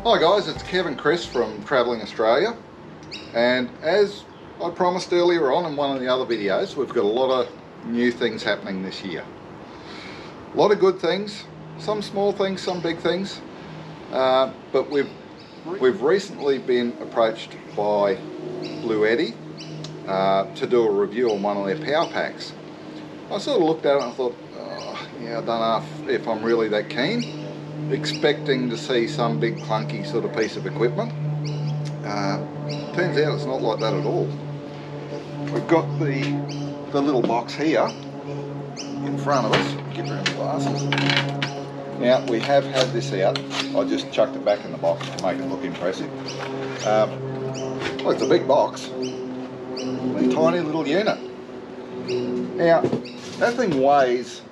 Hi guys, it's Kevin Chris from Travelling Australia, and as I promised earlier on in one of the other videos, we've got a lot of new things happening this year. A lot of good things, some small things, some big things, but we've recently been approached by Bluetti to do a review on one of their power packs. I sort of looked at it and I thought, yeah, I don't know if I'm really that keen, expecting to see some big clunky sort of piece of equipment. Turns out it's not like that at all. We've got the little box here in front of us. Get around the glasses. Now we have had this out. I just chucked it back in the box to make it look impressive. Well, it's a big box, a tiny little unit. Now that thing weighs,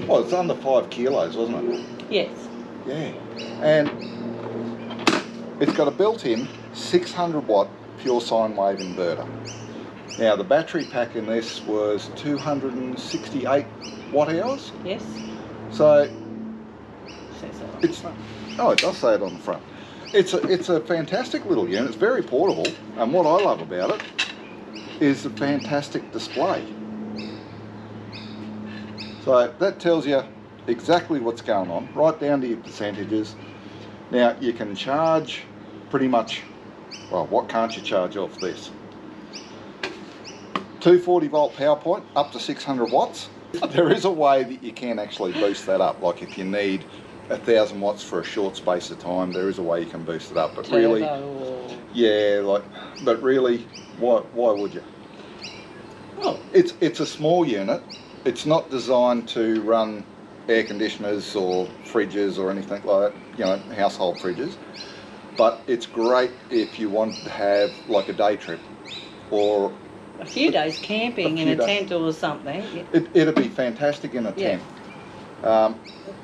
well, it's under 5 kilos, wasn't it? Yes. Yeah, and it's got a built-in 600 watt pure sine wave inverter. Now the battery pack in this was 268 watt hours. Yes. So Says so it's, oh, it does say it on the front. It's a fantastic little unit. It's very portable, and what I love about it is the fantastic display. So that tells you exactly what's going on, right down to your percentages. Now you can charge pretty much, well, what can't you charge off this? 240 volt power point up to 600 watts. There is a way that you can actually boost that up, like if you need 1000 watts for a short space of time, there is a way you can boost it up, but really, yeah, but really, why would you? Oh. It's a small unit. It's not designed to run air conditioners or fridges or anything like that, you know, household fridges, but it's great if you want to have like a day trip or a few days camping in a tent or something. It'd be fantastic in a tent.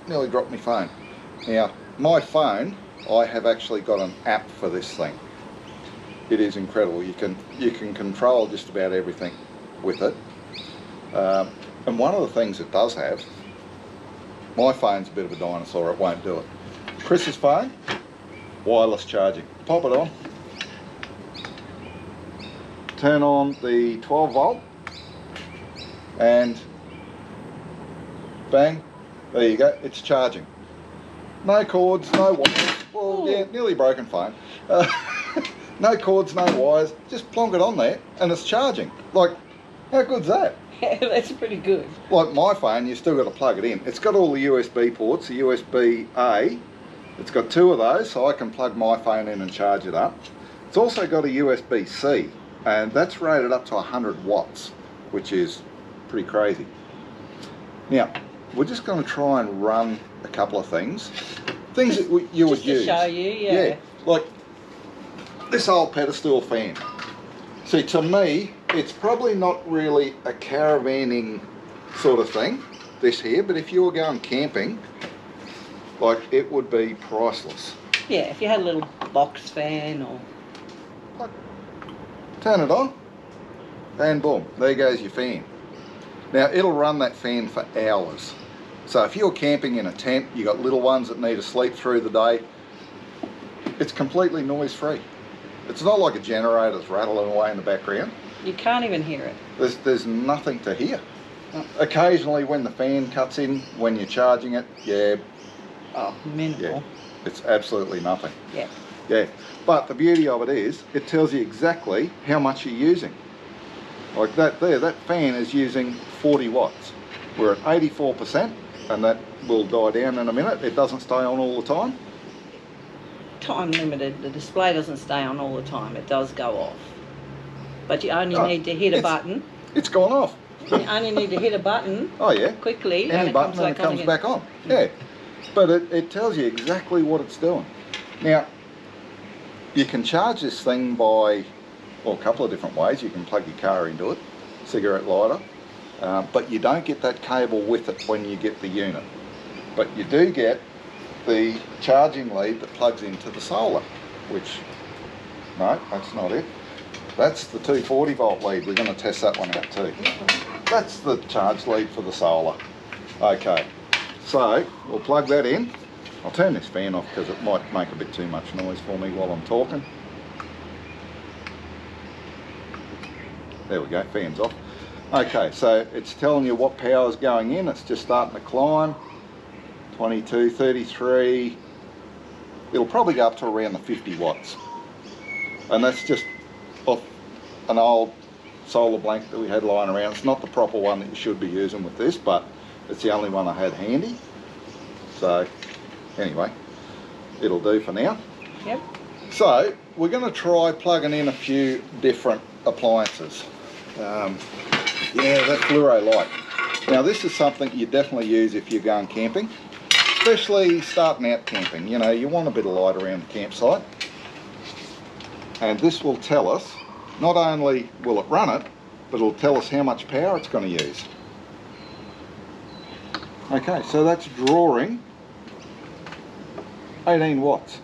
Nearly dropped my phone. Now my phone, I have actually got an app for this thing. It is incredible. You can control just about everything with it, and one of the things it does have, my phone's a bit of a dinosaur, it won't do it. Chris's phone, wireless charging. Pop it on, turn on the 12 volt, and bang, there you go, it's charging. No cords, no wires. Well, yeah, nearly broken phone. No cords, no wires, just plonk it on there and it's charging. Like, how good's that? Yeah, that's pretty good. Like my phone, you still got to plug it in. It's got all the USB ports, the USB-A. It's got 2 of those, so I can plug my phone in and charge it up. It's also got a USB-C, and that's rated up to 100 watts, which is pretty crazy. Now, we're just going to try and run a couple of things. Things that you would use. Just to show you, yeah. Yeah, like this old pedestal fan. See, to me, it's probably not really a caravanning sort of thing, this here, but if you were going camping, like, it would be priceless. Yeah, if you had a little box fan or... Like, turn it on, and boom, there goes your fan. Now, it'll run that fan for hours. So if you're camping in a tent, you got little ones that need to sleep through the day, it's completely noise-free. It's not like a generator that's rattling away in the background. You can't even hear it. There's nothing to hear. Oh. Occasionally when the fan cuts in, when you're charging it, yeah. Oh, minimal. Yeah, it's absolutely nothing. Yeah. Yeah, but the beauty of it is, it tells you exactly how much you're using. Like that there, that fan is using 40 watts. We're at 84%, and that will die down in a minute. It doesn't stay on all the time. Time limited. The display doesn't stay on all the time. It does go off. But you only need to hit a button. It's gone off. You only need to hit a button. Oh yeah. Quickly. Any button and it comes back on. Yeah. But it tells you exactly what it's doing. Now, you can charge this thing by, well, a couple of different ways. You can plug your car into it, cigarette lighter, but you don't get that cable with it when you get the unit. But you do get the charging lead that plugs into the solar, which, no, that's not it. That's the 240 volt lead. We're going to test that one out too. That's the charge lead for the solar. Okay, so we'll plug that in. I'll turn this fan off because it might make a bit too much noise for me while I'm talking. There we go, fan's off. Okay, so it's telling you what power is going in. It's just starting to climb. 22, 33. It'll probably go up to around the 50 watts. And that's just off an old solar blanket that we had lying around. It's not the proper one that you should be using with this, but it's the only one I had handy. So anyway, it'll do for now. Yep. So we're going to try plugging in a few different appliances. Yeah, that fluoro light. Now this is something you definitely use if you're going camping, especially starting out camping. You know, you want a bit of light around the campsite. And this will tell us, not only will it run it, but it'll tell us how much power it's going to use. Okay, so that's drawing 18 watts.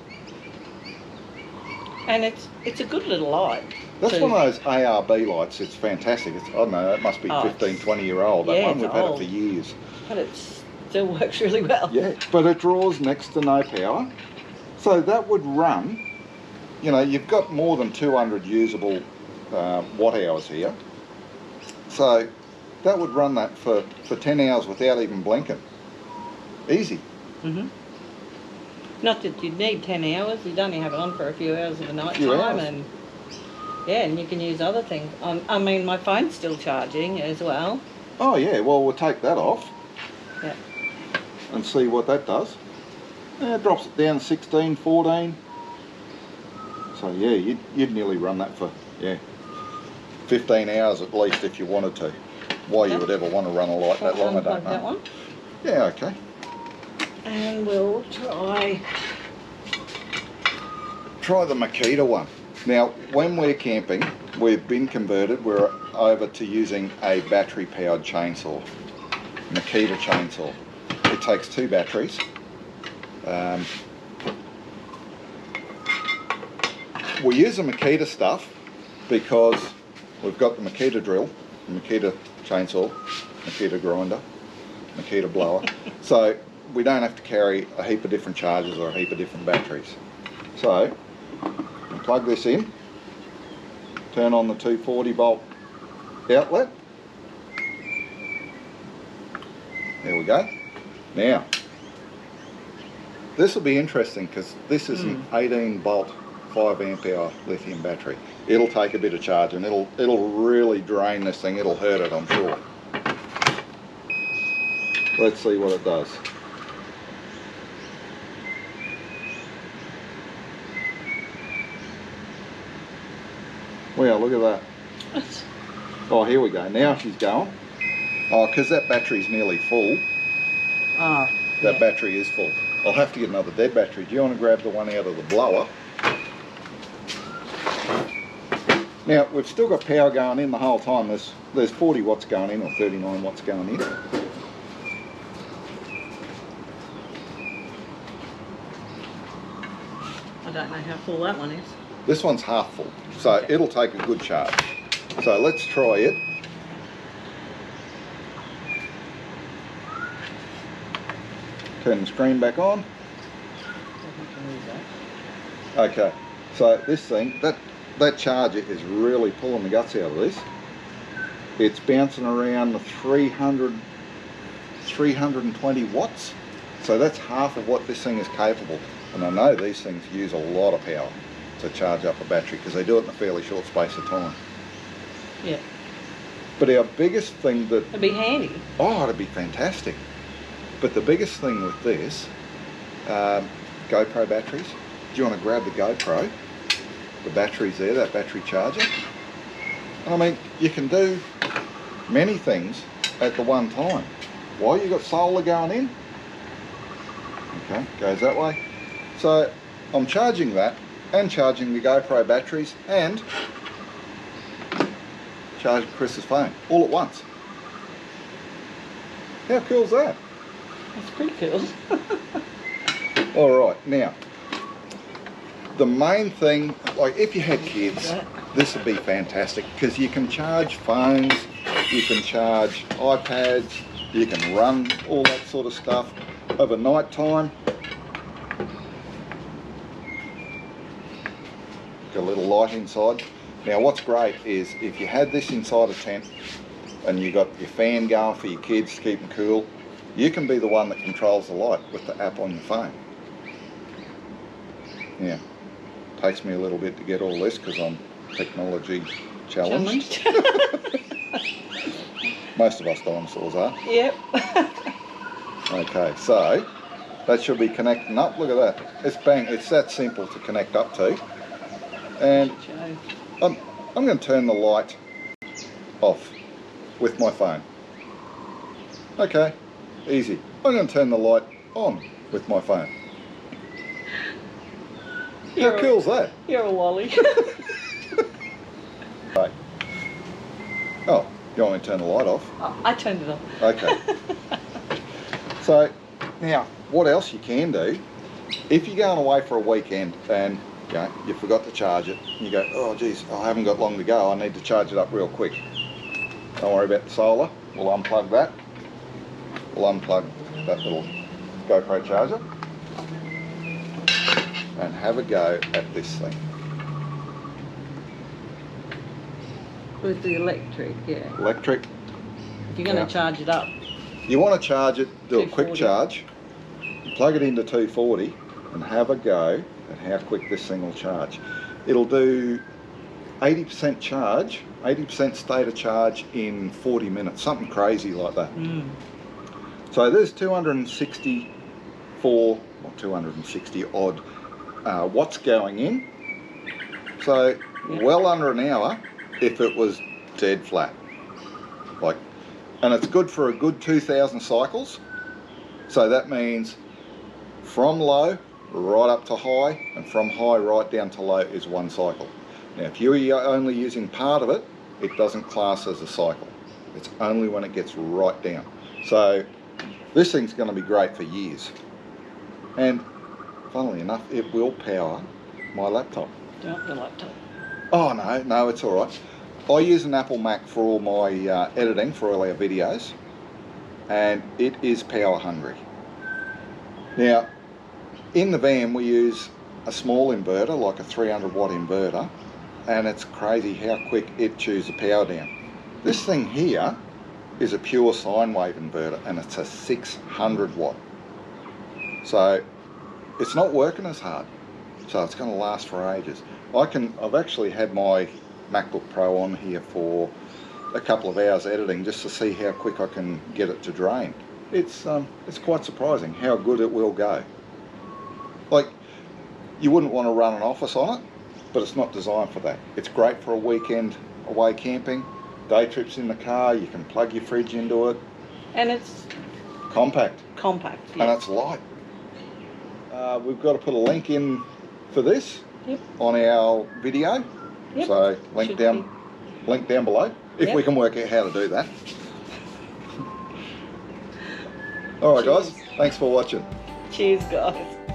And it's a good little light. That's one of those ARB lights. It's fantastic. It's, I don't know, it must be 15, 20 year old. That yeah, one, we've had old. it for years. But it still works really well. Yeah, but it draws next to no power. So that would run, you know, you've got more than 200 usable watt hours here. So that would run that for 10 hours without even blinking. Easy. Mhm. Not that you'd need 10 hours. You'd only have it on for a few hours of the night Few time, hours. and yeah, and you can use other things. I mean, my phone's still charging as well. Oh yeah, well we'll take that off. Yeah. And see what that does. Yeah, it drops it down to 16, 14. So yeah, you'd nearly run that for, yeah, 15 hours at least if you wanted to. Why you would ever want to run a light that long, I don't know. That one. Yeah, okay. And we'll try Try the Makita one. Now, when we're camping, we've been converted. We're over to using a battery-powered chainsaw, Makita chainsaw. It takes 2 batteries. We use the Makita stuff because we've got the Makita drill, the Makita chainsaw, Makita grinder, Makita blower. So we don't have to carry a heap of different chargers or a heap of different batteries. So plug this in, turn on the 240 volt outlet. There we go. Now, this will be interesting because this is an 18 volt 5 amp hour lithium battery. It'll take a bit of charge and it'll really drain this thing. It'll hurt it, I'm sure. Let's see what it does. Wow, look at that. Oh, here we go. Now she's going. Oh, because that battery's nearly full. Oh, That battery is full. I'll have to get another dead battery. Do you want to grab the one out of the blower? Now, we've still got power going in the whole time. There's 40 watts going in or 39 watts going in. I don't know how full that one is. This one's half full, so it'll take a good charge. So let's try it. Turn the screen back on. Okay, so this thing, that charger is really pulling the guts out of this. It's bouncing around the 320 watts. So that's half of what this thing is capable. And I know these things use a lot of power to charge up a battery because they do it in a fairly short space of time. Yeah. But our biggest thing that... It'd be handy. Oh, it'd be fantastic. But the biggest thing with this, GoPro batteries. Do you want to grab the GoPro? The battery's there, that battery charger. And I mean, you can do many things at the one time. While you've got solar going in, okay, goes that way. So I'm charging that and charging the GoPro batteries and charging Chris's phone all at once. How cool is that? That's pretty cool. Alright, now, the main thing, like if you had kids, this would be fantastic because you can charge phones, you can charge iPads, you can run all that sort of stuff over night time. got a little light inside. Now what's great is if you had this inside a tent and you got your fan going for your kids to keep them cool, you can be the one that controls the light with the app on your phone. Yeah, takes me a little bit to get all this because I'm technology challenged. Most of us dinosaurs are. Yep. Okay, so that should be connecting up. Look at that. It's bang. It's that simple to connect up to. And I'm going to turn the light off with my phone. Okay, easy. I'm going to turn the light on with my phone. How cool is that? You're a lolly. Right. Oh, you want me to turn the light off? Oh, I turned it off. Okay. So, now, what else you can do, if you're going away for a weekend and you forgot to charge it, and you go, oh geez, I haven't got long to go, I need to charge it up real quick. Don't worry about the solar, we'll unplug that. We'll unplug that little GoPro charger and have a go at this thing. With the electric, yeah. Electric. If you're going to charge it up. You want to charge it, do a quick 240. charge, plug it into 240 and have a go at how quick this thing will charge. It'll do 80% charge, 80% state of charge in 40 minutes, something crazy like that. Mm. So there's 260 odd watts going in. So well under an hour if it was dead flat. And it's good for a good 2,000 cycles. So that means from low right up to high, and from high right down to low is one cycle. Now if you're only using part of it, it doesn't class as a cycle. It's only when it gets right down. So this thing's going to be great for years. And funnily enough, it will power my laptop. Do you want the laptop? Oh no, it's all right. I use an Apple Mac for all my editing, for all our videos, and it is power hungry. Now, in the van we use a small inverter, like a 300 watt inverter, and it's crazy how quick it chews the power down. This thing here is a pure sine wave inverter, and it's a 600 watt. So it's not working as hard, so it's going to last for ages. I've actually had my MacBook Pro on here for a couple of hours editing just to see how quick I can get it to drain. It's quite surprising how good it will go. Like, you wouldn't want to run an office on it, but it's not designed for that. It's great for a weekend away camping, day trips in the car. You can plug your fridge into it. And it's compact. Compact, yeah. And it's light. We've got to put a link in for this on our video. Yep. So link down below if we can work out how to do that. All right, guys. Thanks for watching. Cheers, guys.